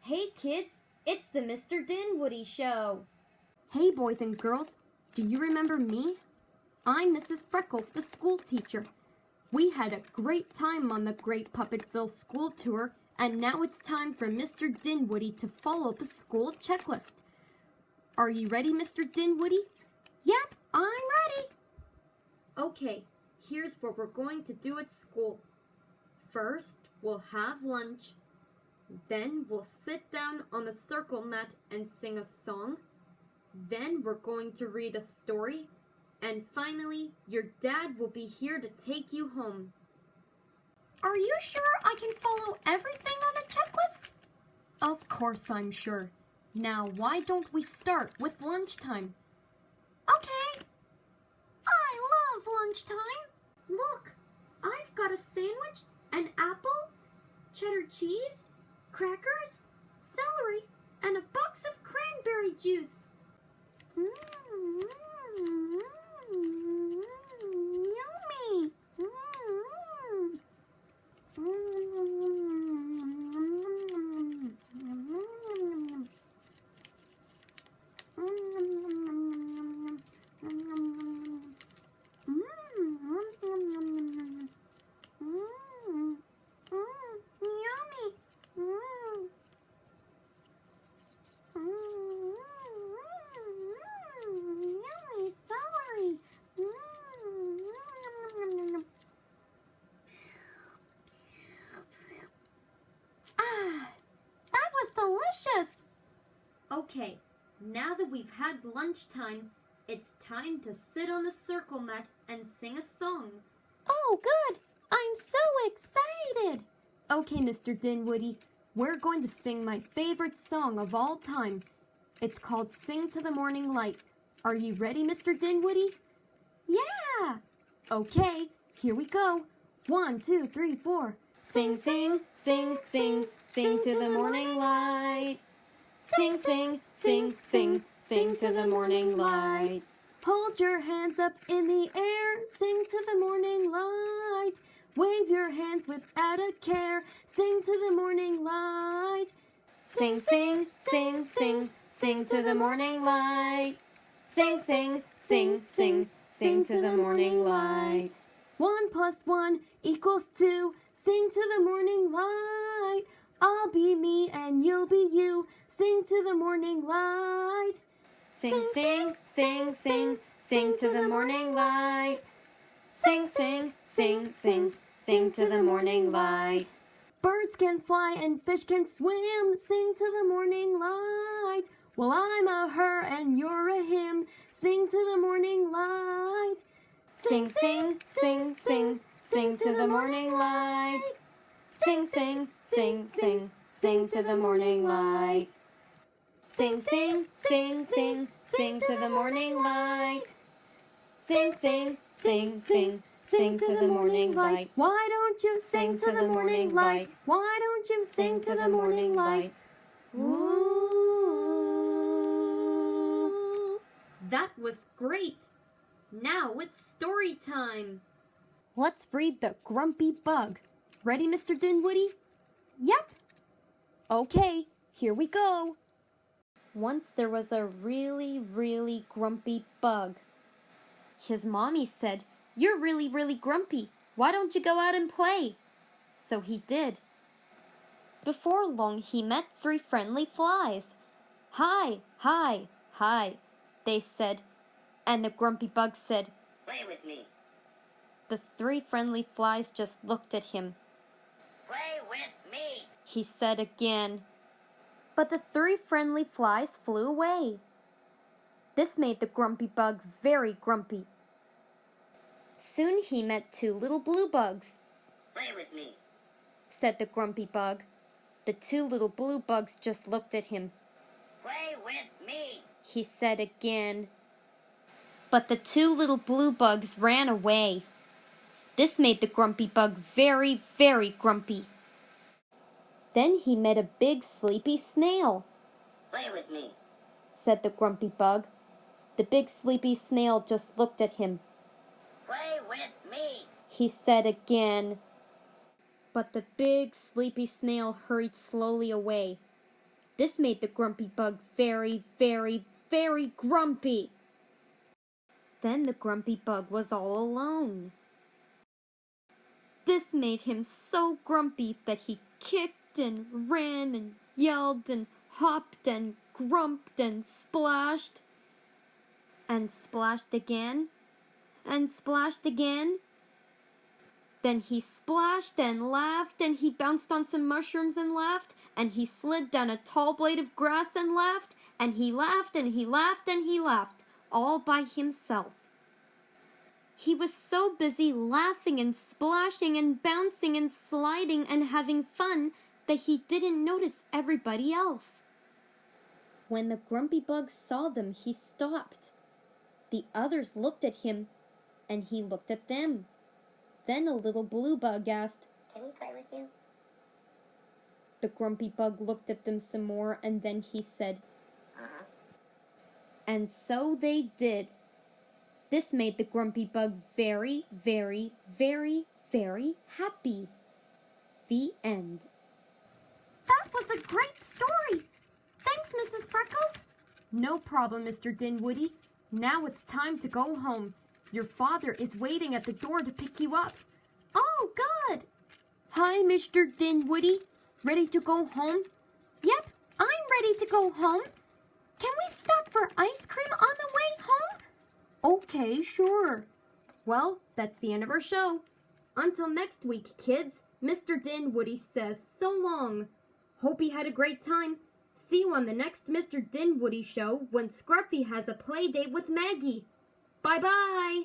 Hey kids, it's the Mr. Dinwoodie Show. Hey boys and girls, do you remember me? I'm Mrs. Freckles, the school teacher. We had a great time on the Great Puppetville school tour, and now it's time for Mr. Dinwoodie to follow the school checklist. Are you ready, Mr. Dinwoodie? Yep, I'm ready. Okay, here's what we're going to do at school. First, we'll have lunch. Then we'll sit down on the circle mat and sing a song. Then we're going to read a story. And finally, your dad will be here to take you home. Are you sure I can follow everything on the checklist? Of course I'm sure. Now, why don't we start with lunchtime? Okay. I love lunchtime. Look, I've got a sandwich, an apple, cheddar cheese, crackers, celery, and a box of cranberry juice. Yummy. Delicious! Okay, now that we've had lunchtime, it's time to sit on the circle mat and sing a song. Oh, good! I'm so excited! Okay, Mr. Dinwoodie, we're going to sing my favorite song of all time. It's called Sing to the Morning Light. Are you ready, Mr. Dinwoodie? Yeah! Okay, here we go. 1, 2, 3, 4. Sing, sing, sing, sing, sing to the morning light. Sing, sing, sing, sing, sing to the morning light. Hold your hands up in the air, sing to the morning light. Wave your hands without a care, sing to the morning light. Sing, sing, sing, sing, sing to the morning light. Sing, sing, sing, sing, sing to the morning light. 1 plus 1 equals 2. Sing to the morning light. I'll be me and you'll be you. Sing to the morning light. Sing, sing, sing, sing, sing to the morning light. Sing, sing, sing, sing, sing to the morning light. Birds can fly and fish can swim. Sing to the morning light. Well, I'm a her and you're a him. Sing to the morning light. Sing, sing, sing, sing, sing to the morning light. Sing, sing, sing, sing, sing to the morning light. Sing, sing, sing, sing, sing to the morning light. Sing, sing, sing, sing, sing to the morning light. Why don't you sing to the morning light? Why don't you sing to the morning light? Ooh. That was great. Now it's story time. Let's read The Grumpy Bug. Ready, Mr. Dinwoodie? Yep. Okay, here we go. Once there was a really, really grumpy bug. His mommy said, "You're really, really grumpy. Why don't you go out and play?" So he did. Before long, he met 3 friendly flies. "Hi, hi, hi," they said. And the grumpy bug said, "Play with me." The 3 friendly flies just looked at him. "Play with me," he said again. But the 3 friendly flies flew away. This made the grumpy bug very grumpy. Soon he met 2 little blue bugs. "Play with me," said the grumpy bug. The 2 little blue bugs just looked at him. "Play with me," he said again. But the 2 little blue bugs ran away. This made the grumpy bug very, very grumpy. Then he met a big sleepy snail. "Play with me," said the grumpy bug. The big sleepy snail just looked at him. "Play with me," he said again. But the big sleepy snail hurried slowly away. This made the grumpy bug very, very, very grumpy. Then the grumpy bug was all alone. This made him so grumpy that he kicked and ran and yelled and hopped and grumped and splashed again and splashed again. Then he splashed and laughed, and he bounced on some mushrooms and laughed, and he slid down a tall blade of grass and laughed, and he laughed and he laughed and he laughed, all by himself. He was so busy laughing and splashing and bouncing and sliding and having fun that he didn't notice everybody else. When the grumpy bug saw them, he stopped. The others looked at him, and he looked at them. Then a little blue bug asked, Can we play with you? The grumpy bug looked at them some more, and then he said, Uh-huh. And so they did. This made the grumpy bug very, very, very, very happy. The end. That was a great story. Thanks, Mrs. Freckles. No problem, Mr. Dinwoodie. Now it's time to go home. Your father is waiting at the door to pick you up. Oh, good. Hi, Mr. Dinwoodie. Ready to go home? Yep, I'm ready to go home. Can we stop for ice cream on the way home? Okay, sure. Well, that's the end of our show. Until next week, kids, Mr. Dinwoodie says so long. Hope you had a great time. See you on the next Mr. Dinwoodie show when Scruffy has a play date with Maggie. Bye-bye.